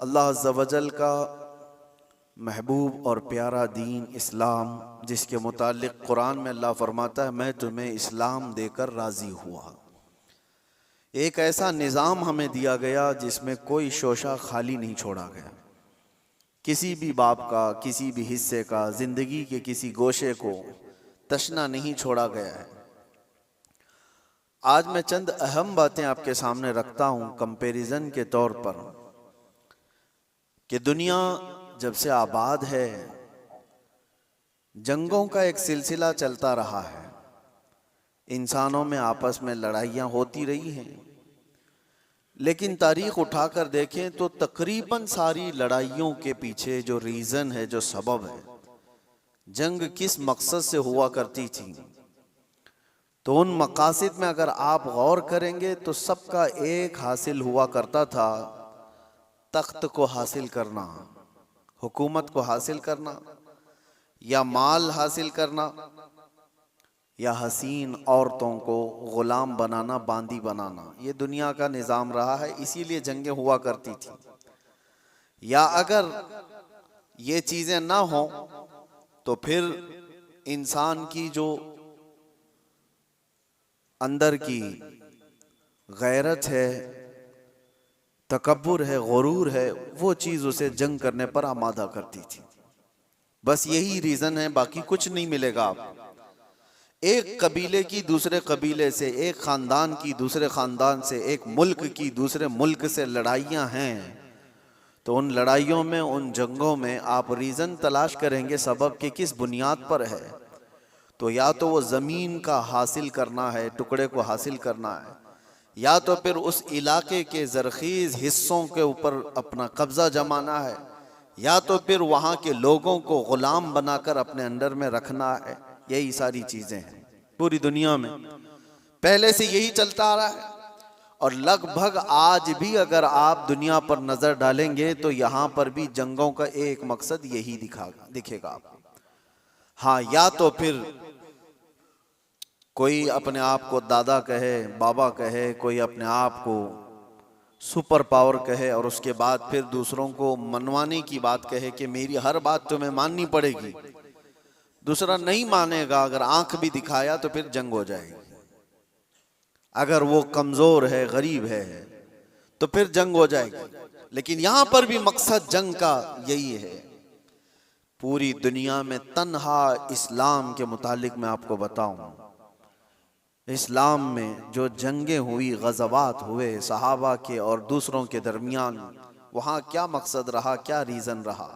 अल्लाह अज़्ज़ा वजल का महबूब और प्यारा दीन इस्लाम, जिसके मुतालिक कुरान में अल्लाह फरमाता है मैं तुम्हें इस्लाम देकर राज़ी हुआ। एक ऐसा निज़ाम हमें दिया गया जिसमें कोई शोशा खाली नहीं छोड़ा गया। किसी भी बाब का, किसी भी हिस्से का, ज़िंदगी के किसी गोशे को तशना नहीं छोड़ा गया है। आज मैं चंद अहम बातें आपके सामने रखता हूँ कंपैरिजन के तौर पर कि दुनिया जब से आबाद है जंगों का एक सिलसिला चलता रहा है, इंसानों में आपस में लड़ाइयाँ होती रही हैं, लेकिन तारीख उठाकर देखें तो तकरीबन सारी लड़ाइयों के पीछे जो रीज़न है, जो सबब है, जंग किस मकसद से हुआ करती थी, तो उन मकासद में अगर आप गौर करेंगे तो सबका एक हासिल हुआ करता था, तख्त को हासिल करना, हुकूमत को हासिल करना, या माल हासिल करना, या हसीन औरतों को गुलाम बनाना, बांदी बनाना। ये दुनिया का निज़ाम रहा है, इसीलिए जंगें हुआ करती थी। या अगर ये चीज़ें ना हो तो फिर इंसान की जो अंदर की गैरत है, तकब्बुर है, गुरूर है, वो चीज़ उसे जंग करने पर आमादा करती थी। बस यही रीज़न है, बाकी कुछ नहीं मिलेगा आप। एक कबीले की दूसरे कबीले से, एक ख़ानदान की दूसरे ख़ानदान से, एक मुल्क की दूसरे मुल्क से लड़ाइयाँ हैं, तो उन लड़ाइयों में, उन जंगों में आप रीज़न तलाश करेंगे सबब के किस बुनियाद पर है। तो या तो वो ज़मीन का हासिल करना है, टुकड़े को हासिल करना है, या तो फिर उस इलाके के ज़रख़ीज़ हिस्सों के ऊपर अपना कब्ज़ा जमाना है, या तो फिर वहाँ के लोगों को ग़ुलाम बनाकर अपने अंडर में रखना है। यही सारी चीज़ें हैं पूरी दुनिया में, पहले से यही चलता आ रहा है। और लगभग आज भी अगर आप दुनिया पर नज़र डालेंगे तो यहाँ पर भी जंगों का एक मकसद यही दिखेगा आपको। हाँ, या तो फिर कोई अपने आप को दादा कहे, बाबा कहे, कोई अपने आप को सुपर पावर कहे, और उसके बाद फिर दूसरों को मनवाने की बात कहे कि मेरी हर बात तुम्हें माननी पड़ेगी। दूसरा नहीं मानेगा, अगर आंख भी दिखाया तो फिर जंग हो जाएगी। अगर वो कमजोर है, गरीब है, तो फिर जंग हो जाएगी। लेकिन यहां पर भी मकसद जंग का यही है। पूरी दुनिया में तन्हा इस्लाम के मुतालिक मैं आपको बताऊं, इस्लाम में जो जंगें हुई, गज़वात हुए सहाबा के और दूसरों के दरमियान, वहां क्या मकसद रहा, क्या रीज़न रहा।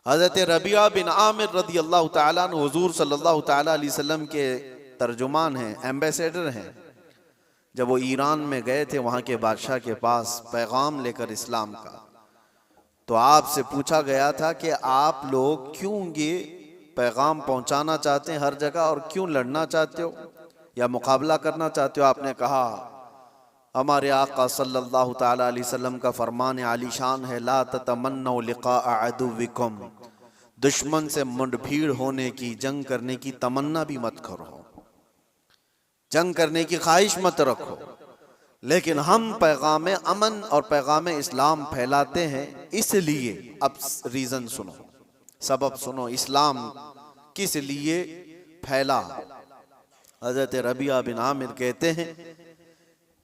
हज़रत रबिया बिन आमिर रज़ी अल्लाह ताला अन्हु हुज़ूर सल्लल्लाहु ताला अलैहि वसल्लम के तर्जुमान हैं, एम्बेसडर हैं। जब वो ईरान में गए थे वहाँ के बादशाह के पास पैगाम लेकर इस्लाम का, तो आपसे पूछा गया था कि आप लोग क्यों ये पैगाम पहुँचाना चाहते हैं हर जगह, और क्यों लड़ना चाहते हो या मुकाबला करना चाहते हो। आपने कहा हमारे आका सल्लल्लाहु ताला अलैहि वसल्लम का फरमान आलीशान है, ला ततमन्नौ लिक़ा अदुव्विकुम, दुश्मन से मुठभीड़ होने की, जंग करने की तमन्ना भी मत करो, जंग करने की ख्वाहिश मत रखो। लेकिन हम पैगाम अमन और पैगाम इस्लाम फैलाते हैं, इसलिए अब रीज़न सुनो, सबब सुनो, इस्लाम किस लिए फैला। हज़रत रबिया बिन आमिर कहते हैं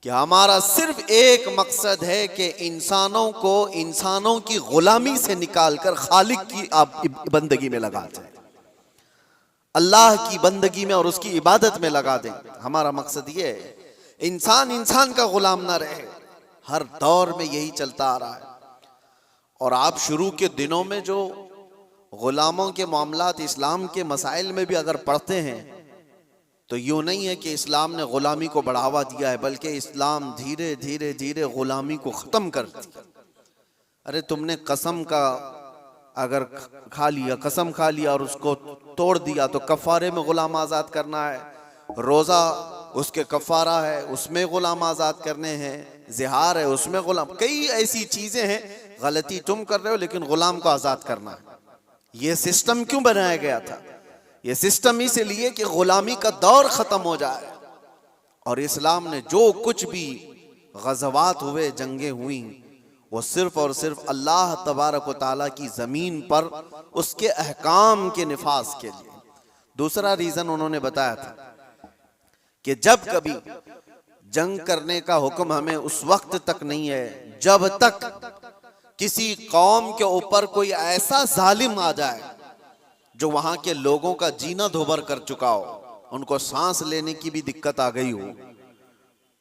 कि हमारा सिर्फ एक मकसद है कि इंसानों को इंसानों की गुलामी से निकालकर खालिक की आप बंदगी में लगा दें, अल्लाह की बंदगी में और उसकी इबादत में लगा दें। हमारा मकसद ये है, इंसान इंसान का गुलाम ना रहे। हर दौर में यही चलता आ रहा है। और आप शुरू के दिनों में जो गुलामों के मामलात इस्लाम के मसाइल में भी अगर पढ़ते हैं तो यूँ नहीं है कि इस्लाम ने ग़ुलामी को बढ़ावा दिया है, बल्कि इस्लाम धीरे धीरे धीरे ग़ुलामी को ख़त्म कर दिया। अरे तुमने कसम का अगर खा लिया, कसम खा लिया और उसको तोड़ दिया तो कफ़ारे में ग़ुलाम आज़ाद करना है, रोज़ा उसके कफ़ारा है, उसमें ग़ुलाम आज़ाद करने हैं, ज़िहार है उसमें ग़ुलाम, कई ऐसी चीज़ें हैं। गलती तुम कर रहे हो लेकिन ग़ुलाम को आज़ाद करना है। ये सिस्टम क्यों बनाया गया था? ये सिस्टम इसलिए कि गुलामी का दौर खत्म हो जाए। और इस्लाम ने जो कुछ भी गज़वात हुए, जंगें हुई, वो सिर्फ और सिर्फ अल्लाह तबारक व तआला की ज़मीन पर उसके अहकाम के निफाज के लिए। दूसरा रीज़न उन्होंने बताया था कि जब कभी जंग करने का हुक्म हमें उस वक्त तक नहीं है जब तक किसी कौम के ऊपर कोई ऐसा जालिम आ जाए जो वहां के लोगों का जीना धोबर कर चुका हो, उनको सांस लेने की भी दिक्कत आ गई हो,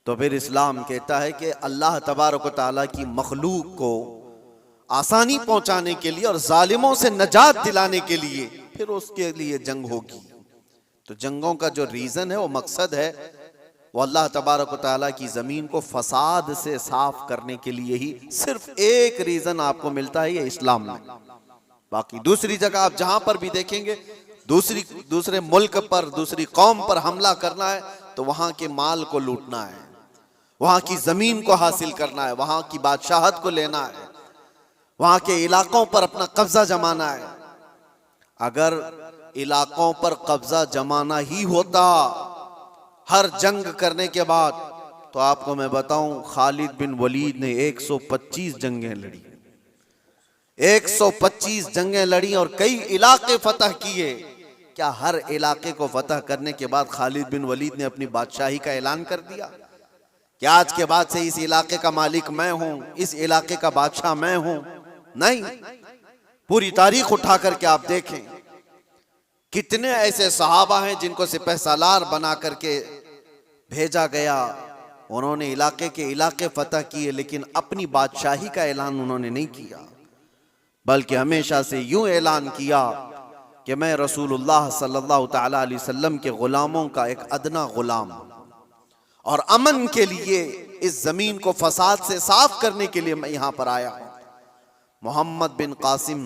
तो फिर इस्लाम कहता है कि अल्लाह तबारक व तआला की मखलूक को आसानी पहुंचाने के लिए और जालिमों से नजात दिलाने के लिए फिर उसके लिए जंग होगी। तो जंगों का जो रीजन है, वो मकसद है, वो अल्लाह तबारक व तआला की जमीन को फसाद से साफ करने के लिए ही सिर्फ एक रीजन आपको मिलता है, ये इस्लाम में। बाकी दूसरी जगह आप जहां पर भी देखेंगे, दूसरे मुल्क पर, दूसरी कौम पर हमला करना है तो वहां के माल को लूटना है, वहां की जमीन को हासिल करना है, वहां की बादशाहत को लेना है, वहां के इलाकों पर अपना कब्जा जमाना है। अगर इलाकों पर कब्जा जमाना ही होता हर जंग करने के बाद, तो आपको मैं बताऊं, खालिद बिन वलीद ने 125 जंगें लड़ी, 125 जंगें लड़ी और कई इलाके फतह किए। क्या हर इलाके को फतह करने के बाद खालिद बिन वलीद ने अपनी बादशाही का ऐलान कर दिया कि आज के बाद से इस इलाके का मालिक मैं हूं, इस इलाके का बादशाह मैं हूं? नहीं। पूरी तारीख उठा करके आप देखें, कितने ऐसे सहाबा हैं जिनको सिपह सालार बना करके भेजा गया, उन्होंने इलाके के इलाके फतह किए, लेकिन अपनी बादशाही का ऐलान उन्होंने नहीं किया, बल्कि हमेशा से यूं ऐलान किया कि मैं रसूलुल्लाह सल्लल्लाहु तआला अलैहि वसल्लम के गुलामों का एक अदना गुलाम, और अमन के लिए इस जमीन को फसाद से साफ करने के लिए मैं यहां पर आया हूं। मोहम्मद बिन कासिम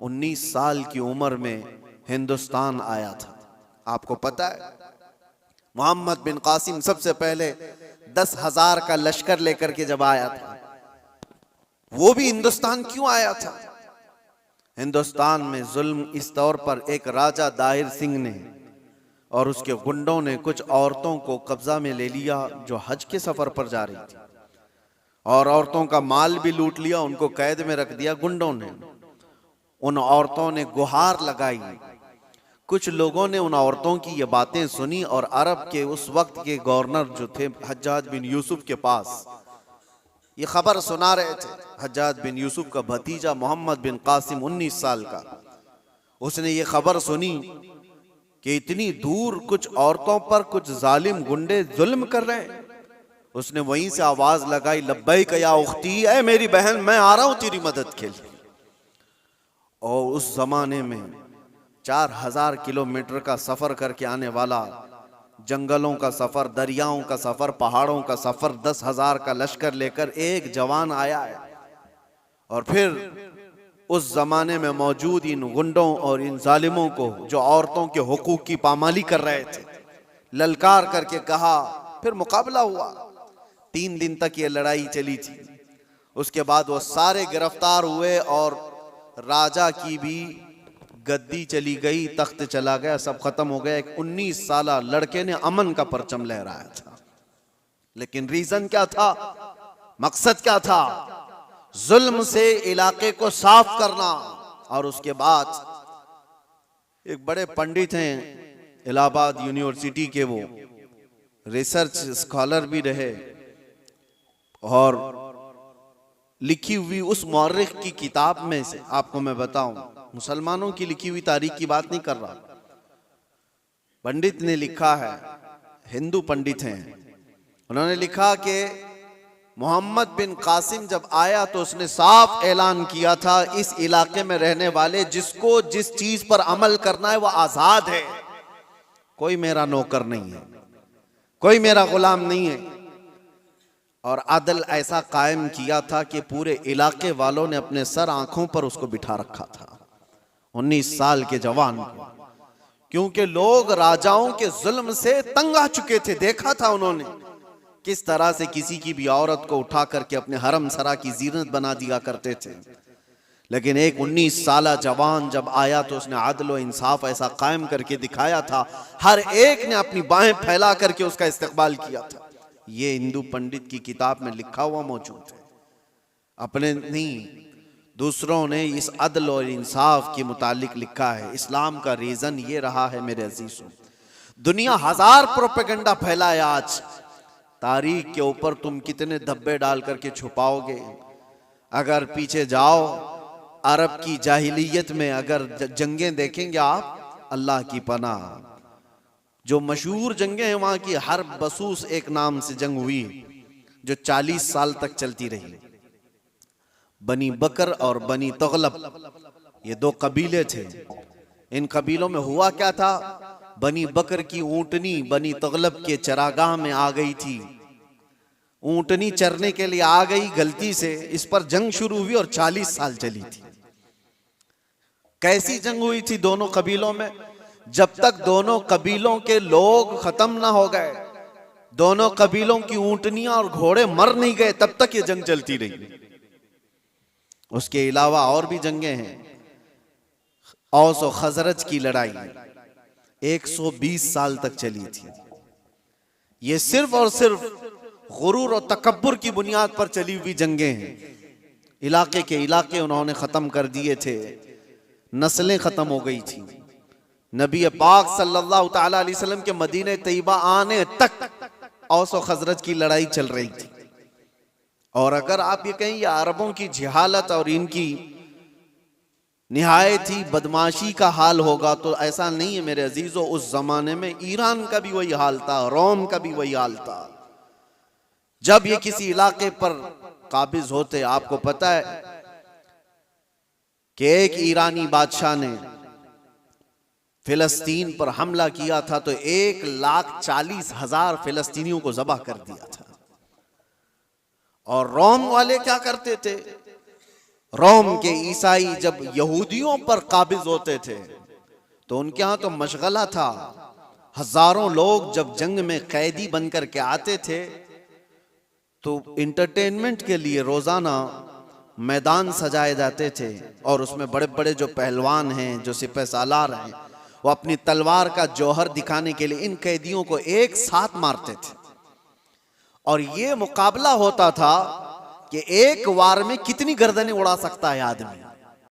19 साल की उम्र में हिंदुस्तान आया था। आपको पता है, मोहम्मद बिन कासिम सबसे पहले 10,000 का लश्कर लेकर के जब आया था, वो भी हिंदुस्तान क्यों आया था? हिंदुस्तान में जुल्म इस तौर पर एक राजा दाहिर सिंह ने और उसके गुंडों ने कुछ औरतों को कब्जा में ले लिया जो हज के सफर पर जा रही थी, और औरतों का माल भी लूट लिया, उनको कैद में रख दिया गुंडों ने। उन औरतों ने गुहार लगाई, कुछ लोगों ने उन औरतों की ये बातें सुनी और अरब के उस वक्त के गवर्नर जो थे हज्जाज बिन यूसुफ के पास ये खबर सुना रहे थे। हज्जाज बिन यूसुफ का भतीजा मोहम्मद बिन कासिम 19 साल का, उसने ये खबर सुनी कि इतनी दूर कुछ औरतों पर कुछ जालिम गुंडे जुल्म कर रहे हैं। उसने वहीं से आवाज लगाई, लब्बैक या उख्ती, ऐ मेरी बहन, मैं आ रहा हूं तेरी मदद के लिए। और उस जमाने में 4000 किलोमीटर का सफर करके आने वाला, जंगलों का सफर, दरियाओं का सफर, पहाड़ों का सफर, 10,000 का लश्कर लेकर एक जवान आया है। और फिर उस जमाने में मौजूद इन गुंडों और इन जालिमों को जो औरतों के हुकूक की पामाली कर रहे थे, ललकार करके कहा। फिर मुकाबला हुआ, 3 दिन तक ये लड़ाई चली थी। उसके बाद वो सारे गिरफ्तार हुए और राजा की भी गद्दी चली गई, तख्त चला गया, सब खत्म हो गया। एक 19 साला लड़के ने अमन का परचम लहराया था, लेकिन रीजन क्या था, मकसद क्या था? जुल्म से इलाके को साफ करना। और उसके बाद एक बड़े पंडित हैं इलाहाबाद यूनिवर्सिटी के, वो रिसर्च स्कॉलर भी रहे, और लिखी हुई उस मौर्रिख की किताब में से आपको मैं बताऊं, मुसलमानों की लिखी हुई तारीख की बात नहीं कर रहा, पंडित ने लिखा है, हिंदू पंडित हैं, उन्होंने लिखा कि मोहम्मद बिन कासिम जब आया तो उसने साफ ऐलान किया था, इस इलाके में रहने वाले जिसको जिस चीज पर अमल करना है वो आजाद है, कोई मेरा नौकर नहीं है, कोई मेरा गुलाम नहीं है। और अदल ऐसा कायम किया था कि पूरे इलाके वालों ने अपने सर आंखों पर उसको बिठा रखा था, 19 साल के जवान को, क्योंकि लोग राजाओं के जुल्म से तंग आ चुके थे। देखा था उन्होंने किस तरह से किसी की भी औरत को उठा करके अपने हरम सरा की जीनत बना दिया करते थे। लेकिन एक 19 साला जवान जब आया तो उसने आदल व इंसाफ ऐसा कायम करके दिखाया था, हर एक ने अपनी बाहें फैला करके उसका इस्तकबाल किया था। ये हिंदू पंडित की किताब में लिखा हुआ मौजूद है। अपने नहीं, दूसरों ने इस अदल और इंसाफ के मुतालिक लिखा है। इस्लाम का रीजन ये रहा है मेरे अजीजों, दुनिया हजार प्रोपेगेंडा फैलाए आज, तारीख के ऊपर तुम कितने धब्बे डाल करके छुपाओगे। अगर पीछे जाओ अरब की जाहिलियत में अगर जंगें देखेंगे आप, अल्लाह की पनाह, जो मशहूर जंगें हैं वहां की, हर बसूस एक नाम से जंग हुई जो 40 साल तक चलती रही। बनी बकर और बनी तगलब ये दो कबीले थे। इन कबीलों में हुआ क्या था, बनी बकर की ऊंटनी बनी तगलब के चरागाह में आ गई थी। ऊंटनी चरने के लिए आ गई गलती से, इस पर जंग शुरू हुई और 40 साल चली थी। कैसी जंग हुई थी दोनों कबीलों में, जब तक दोनों कबीलों के लोग खत्म ना हो गए, दोनों कबीलों की ऊंटनियां और घोड़े मर नहीं गए, तब तक ये जंग चलती रही। उसके अलावा और भी जंगें हैं। औस और खजरज की लड़ाई 120 साल तक चली थी। ये सिर्फ और सिर्फ गुरूर और तकब्बुर की बुनियाद पर चली हुई जंगें हैं। इलाके के इलाके उन्होंने खत्म कर दिए थे, नस्लें खत्म हो गई थी। नबी पाक सल्लल्लाहु ताला अलैहि वसल्लम के मदीने तैयबा आने तक औस और खजरज की लड़ाई चल रही थी। और अगर आप ये कहें ये अरबों की जहालत और इनकी निहायत ही बदमाशी का हाल होगा, तो ऐसा नहीं है मेरे अजीजों। उस जमाने में ईरान का भी वही हाल था, रोम का भी वही हाल था। जब ये किसी इलाके पर काबिज होते, आपको पता है कि एक ईरानी बादशाह ने फिलिस्तीन पर हमला किया था तो 1,40,000 फिलिस्तीनियों को ज़बह कर दिया था। और रोम वाले क्या करते थे, रोम के ईसाई जब यहूदियों पर काबिज होते थे तो उनके यहां तो मशगला था। हजारों लोग जब जंग में कैदी बनकर के आते थे तो इंटरटेनमेंट के लिए रोजाना मैदान सजाए जाते थे और उसमें बड़े बड़े जो पहलवान हैं, जो सिपह सालार हैं, वो अपनी तलवार का जौहर दिखाने के लिए इन कैदियों को एक साथ मारते थे। और ये मुकाबला होता था कि एक वार में कितनी गर्दनें उड़ा सकता है आदमी।